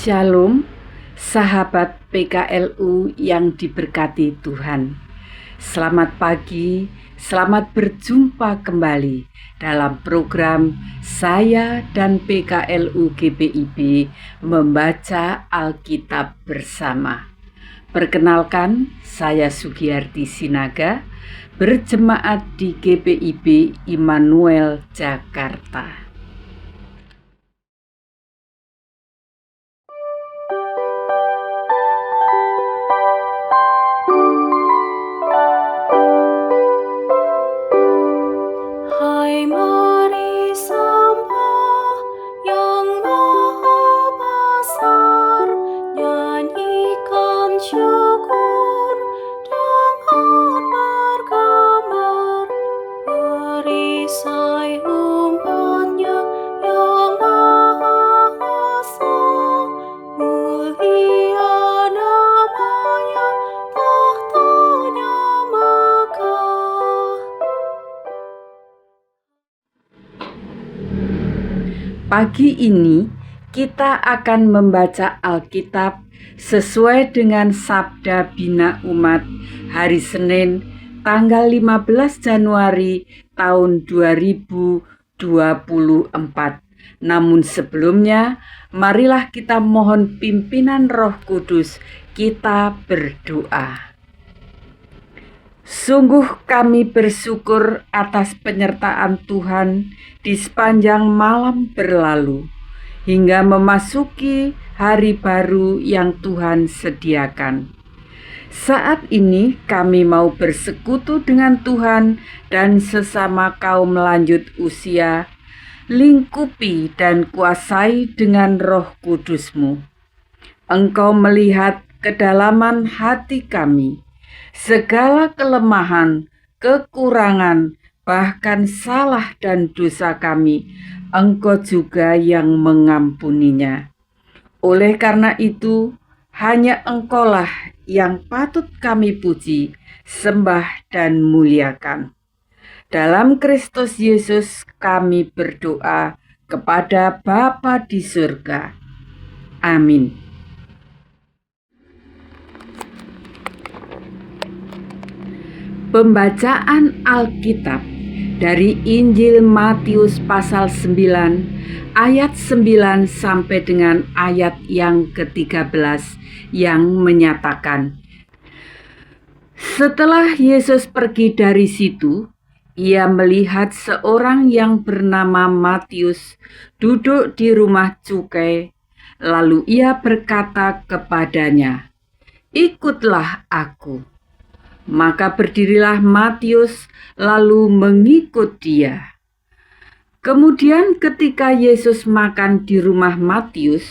Shalom, sahabat PKLU yang diberkati Tuhan. Selamat pagi, selamat berjumpa kembali dalam program saya dan PKLU GPIB membaca Alkitab bersama. Perkenalkan, saya Sugiyarti Sinaga, berjemaat di GPIB Immanuel, Jakarta. Pagi ini kita akan membaca Alkitab sesuai dengan Sabda Bina Umat hari Senin tanggal 15 Januari tahun 2024. Namun sebelumnya, marilah kita mohon pimpinan Roh Kudus, kita berdoa. Sungguh kami bersyukur atas penyertaan Tuhan di sepanjang malam berlalu, hingga memasuki hari baru yang Tuhan sediakan. Saat ini kami mau bersekutu dengan Tuhan dan sesama kaum lanjut usia, lingkupi dan kuasai dengan Roh Kudus-Mu. Engkau melihat kedalaman hati kami, segala kelemahan, kekurangan, bahkan salah dan dosa kami, Engkau juga yang mengampuninya. Oleh karena itu, hanya Engkaulah yang patut kami puji, sembah dan muliakan. Dalam Kristus Yesus kami berdoa kepada Bapa di surga. Amin. Pembacaan Alkitab dari Injil Matius pasal 9 ayat 9 sampai dengan ayat yang ke-13 yang menyatakan, setelah Yesus pergi dari situ, ia melihat seorang yang bernama Matius duduk di rumah cukai, lalu ia berkata kepadanya, "Ikutlah aku." Maka berdirilah Matius lalu mengikut dia. Kemudian ketika Yesus makan di rumah Matius,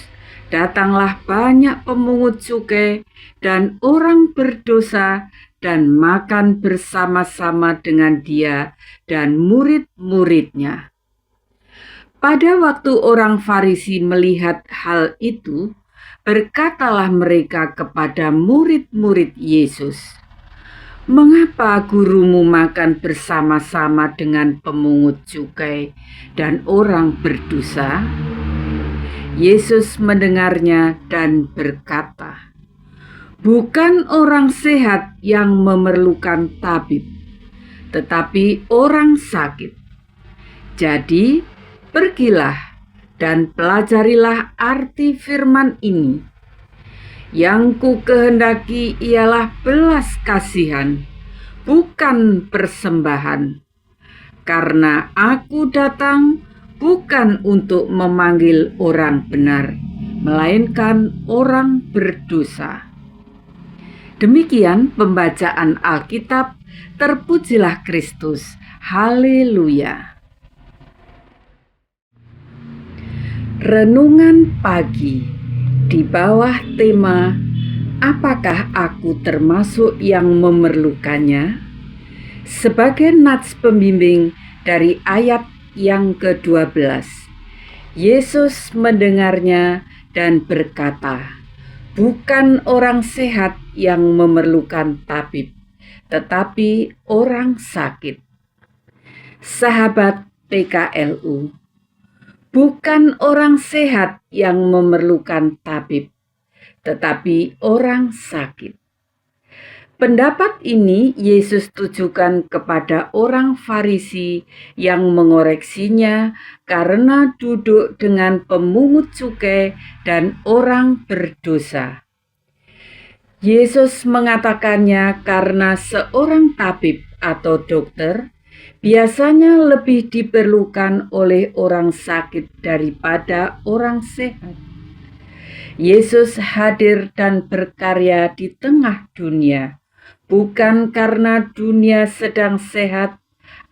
datanglah banyak pemungut cukai dan orang berdosa dan makan bersama-sama dengan dia dan murid-muridnya. Pada waktu orang Farisi melihat hal itu, berkatalah mereka kepada murid-murid Yesus, "Mengapa gurumu makan bersama-sama dengan pemungut cukai dan orang berdosa?" Yesus mendengarnya dan berkata, "Bukan orang sehat yang memerlukan tabib, tetapi orang sakit. Jadi, pergilah dan pelajarilah arti firman ini. Yang ku kehendaki ialah belas kasihan, bukan persembahan. Karena aku datang bukan untuk memanggil orang benar, melainkan orang berdosa." Demikian pembacaan Alkitab. Terpujilah Kristus. Haleluya. Renungan pagi di bawah tema, apakah aku termasuk yang memerlukannya? Sebagai nats pembimbing dari ayat yang ke-12, Yesus mendengarnya dan berkata, "Bukan orang sehat yang memerlukan tabib, tetapi orang sakit." Sahabat PKLU, Bukan orang sehat yang memerlukan tabib, tetapi orang sakit. Pendapat ini Yesus tujukan kepada orang Farisi yang mengoreksinya karena duduk dengan pemungut cukai dan orang berdosa. Yesus mengatakannya karena seorang tabib atau dokter biasanya lebih diperlukan oleh orang sakit daripada orang sehat. Yesus hadir dan berkarya di tengah dunia, bukan karena dunia sedang sehat,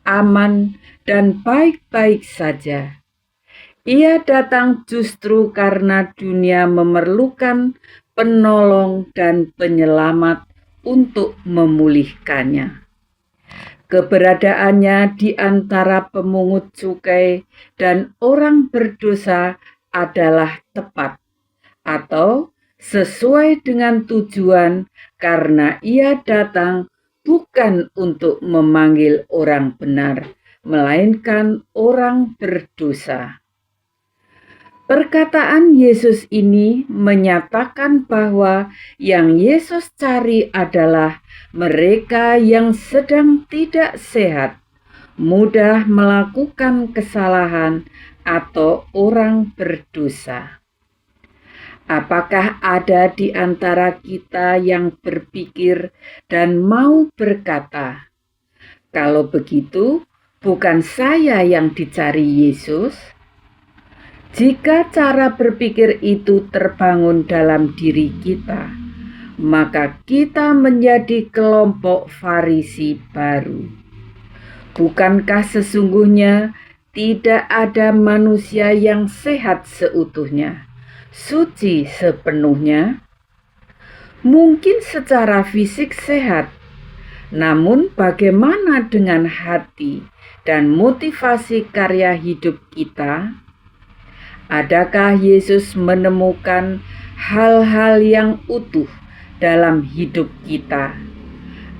aman, dan baik-baik saja. Ia datang justru karena dunia memerlukan penolong dan penyelamat untuk memulihkannya. Keberadaannya di antara pemungut cukai dan orang berdosa adalah tepat atau sesuai dengan tujuan, karena ia datang bukan untuk memanggil orang benar, melainkan orang berdosa. Perkataan Yesus ini menyatakan bahwa yang Yesus cari adalah mereka yang sedang tidak sehat, mudah melakukan kesalahan, atau orang berdosa. Apakah ada di antara kita yang berpikir dan mau berkata, "Kalau begitu, bukan saya yang dicari Yesus"? Jika cara berpikir itu terbangun dalam diri kita, maka kita menjadi kelompok Farisi baru. Bukankah sesungguhnya tidak ada manusia yang sehat seutuhnya, suci sepenuhnya? Mungkin secara fisik sehat, namun bagaimana dengan hati dan motivasi karya hidup kita? Adakah Yesus menemukan hal-hal yang utuh dalam hidup kita?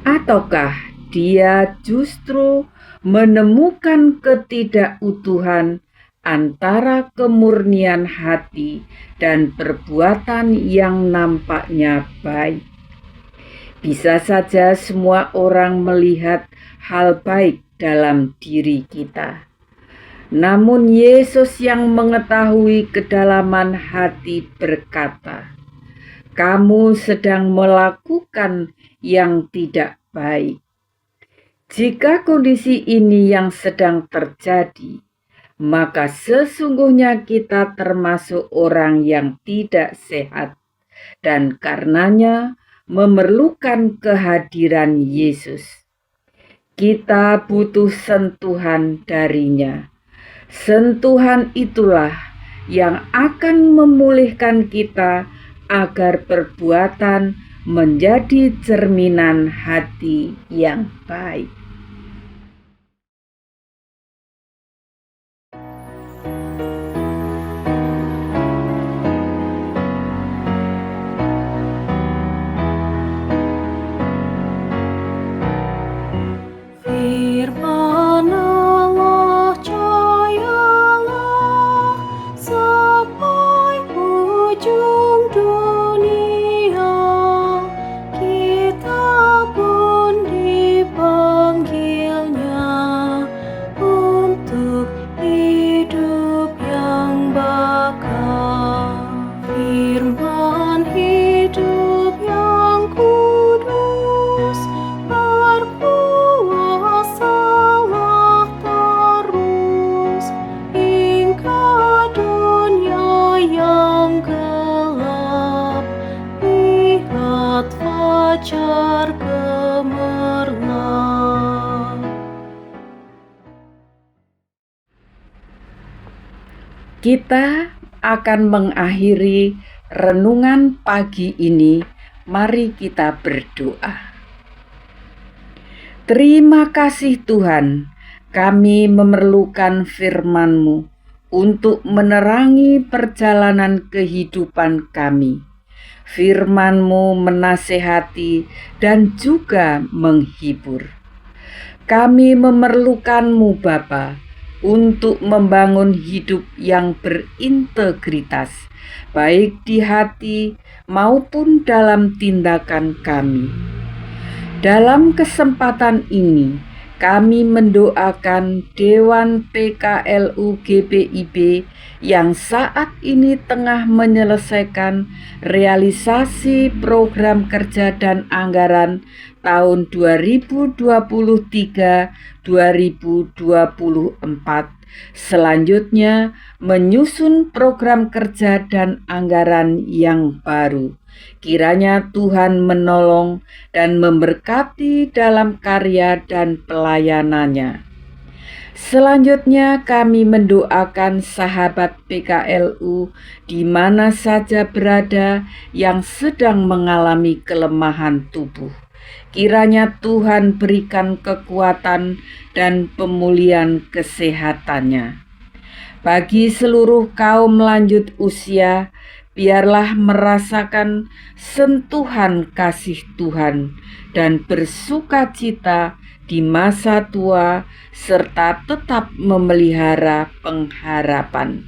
Ataukah Dia justru menemukan ketidakutuhan antara kemurnian hati dan perbuatan yang nampaknya baik? Bisa saja semua orang melihat hal baik dalam diri kita. Namun Yesus yang mengetahui kedalaman hati berkata, "Kamu sedang melakukan yang tidak baik." Jika kondisi ini yang sedang terjadi, maka sesungguhnya kita termasuk orang yang tidak sehat dan karenanya memerlukan kehadiran Yesus. Kita butuh sentuhan darinya. Sentuhan itulah yang akan memulihkan kita agar perbuatan menjadi cerminan hati yang baik. Kita akan mengakhiri renungan pagi ini. Mari kita berdoa. Terima kasih Tuhan, kami memerlukan firman-Mu untuk menerangi perjalanan kehidupan kami. Firman-Mu menasehati dan juga menghibur. Kami memerlukan-Mu Bapa, untuk membangun hidup yang berintegritas, baik di hati maupun dalam tindakan kami. Dalam kesempatan ini, kami mendoakan Dewan PKLU GPIB yang saat ini tengah menyelesaikan realisasi program kerja dan anggaran tahun 2023-2024. Selanjutnya, menyusun program kerja dan anggaran yang baru. Kiranya Tuhan menolong dan memberkati dalam karya dan pelayanannya. Selanjutnya kami mendoakan sahabat PKLU di mana saja berada yang sedang mengalami kelemahan tubuh. Kiranya Tuhan berikan kekuatan dan pemulihan kesehatannya. Bagi seluruh kaum lanjut usia, biarlah merasakan sentuhan kasih Tuhan dan bersukacita di masa tua serta tetap memelihara pengharapan.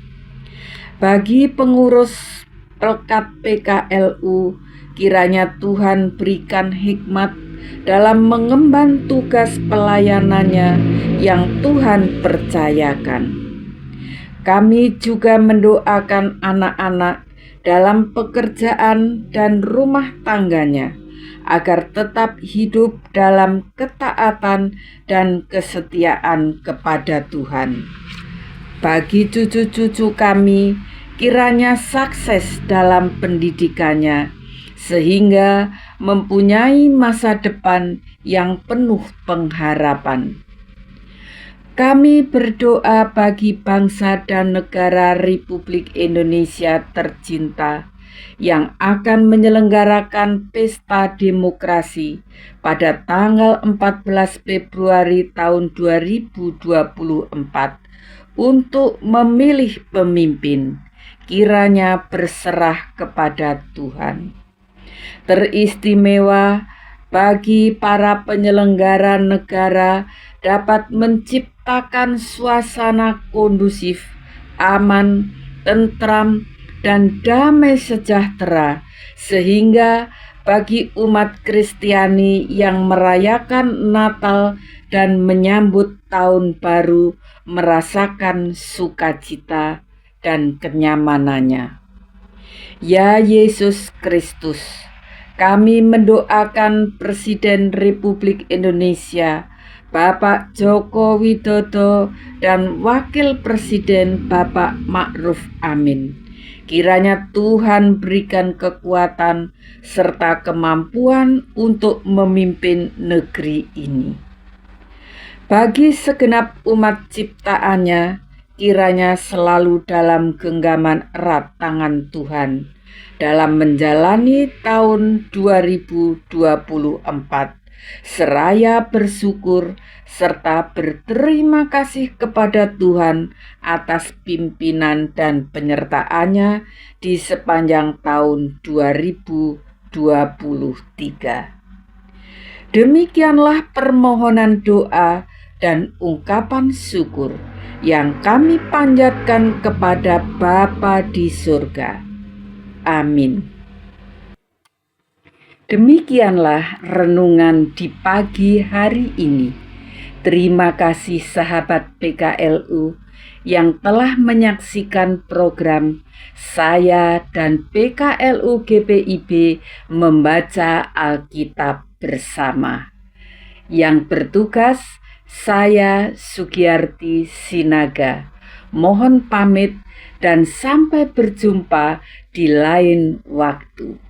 Bagi pengurus Pelkat PKLU, kiranya Tuhan berikan hikmat dalam mengemban tugas pelayanannya yang Tuhan percayakan. Kami juga mendoakan anak-anak dalam pekerjaan dan rumah tangganya, agar tetap hidup dalam ketaatan dan kesetiaan kepada Tuhan. Bagi cucu-cucu kami, kiranya sukses dalam pendidikannya, sehingga mempunyai masa depan yang penuh pengharapan. Kami berdoa bagi bangsa dan negara Republik Indonesia tercinta yang akan menyelenggarakan pesta demokrasi pada tanggal 14 Februari tahun 2024 untuk memilih pemimpin. Kiranya berserah kepada Tuhan. Teristimewa bagi para penyelenggara negara dapat menciptakan suasana kondusif, aman, tentram, dan damai sejahtera, sehingga bagi umat Kristiani yang merayakan Natal dan menyambut Tahun Baru merasakan sukacita dan kenyamanannya. Ya Yesus Kristus, kami mendoakan Presiden Republik Indonesia Bapak Joko Widodo dan Wakil Presiden Bapak Ma'ruf Amin. Kiranya Tuhan berikan kekuatan serta kemampuan untuk memimpin negeri ini. Bagi segenap umat ciptaannya, kiranya selalu dalam genggaman erat tangan Tuhan dalam menjalani tahun 2024. Seraya bersyukur serta berterima kasih kepada Tuhan atas pimpinan dan penyertaannya di sepanjang tahun 2023. Demikianlah permohonan doa dan ungkapan syukur yang kami panjatkan kepada Bapa di surga. Amin. Demikianlah renungan di pagi hari ini. Terima kasih sahabat PKLU yang telah menyaksikan program saya dan PKLU GPIB membaca Alkitab bersama. Yang bertugas saya Sugiyarti Sinaga. Mohon pamit dan sampai berjumpa di lain waktu.